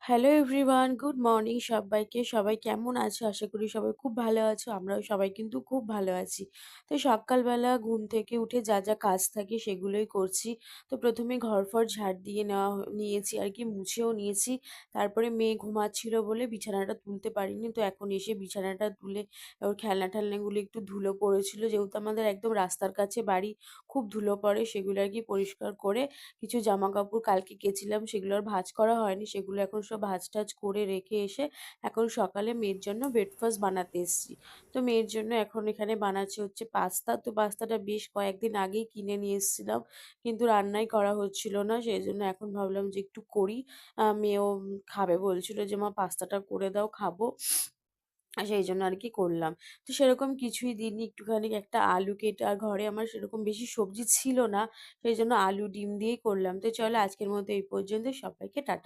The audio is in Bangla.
হ্যালো এভরিওয়ান, গুড মর্নিং সবাইকে। সবাই কেমন আছো? আশা করি সবাই খুব ভালো আছো। আমরাও সবাই কিন্তু খুব ভালো আছি। তো সকালবেলা ঘুম থেকে উঠে যা, যা কাজ থাকে সেগুলোই করছি। তো ১ম এ ঘর-ফর ঝাড় দিয়ে নিয়েছি আরকি, মুছেও নিয়েছি। তারপরে মেয়ে ঘুমাচ্ছিল বলে বিছানাটা তুলতে পারিনি। তো এখন এসে বিছানাটা তুলে ওর খেলনা-টেলনাগুলো একটু ধুলো পড়েছিল। যেহেতু আমাদের একদম রাস্তার কাছে বাড়ি, খুব ধুলো পড়ে সেগুলো আরকি পরিষ্কার করে কিছু জামাকাপড় কালকে কেচেছিলাম সেগুলো আর ভাঁজ করা হয়নি। সেগুলো এখন সব ভাঁজ-টাজ করে রেখে এসে এখন সকালে মেয়ের জন্য ব্রেকফাস্ট বানাতে এসেছি। তো মেয়ের জন্য এখন এখানে বানাচ্ছি হচ্ছে পাস্তা। তো পাস্তাটা বেশ কয়েকদিন আগেই কিনে নিয়ে এসেছিলাম। কিন্তু রান্নাই করা হচ্ছিল না। সেজন্য এখন ভাবলাম যে একটু করি। মেয়েও খাবে বলছিল যে, "মা পাস্তাটা করে দাও, খাবো।" সেইজন্য আরকি করলাম। তো সেরকম কিছুই দিইনি। একটুখানি একটা আলু কেটে, আর ঘরে আমার সেরকম বেশি সবজি ছিল না। সেইজন্য আলু, ডিম দিয়েই করলাম। তো চলো আজকের মতো এই পর্যন্ত। সবাইকে টাটা।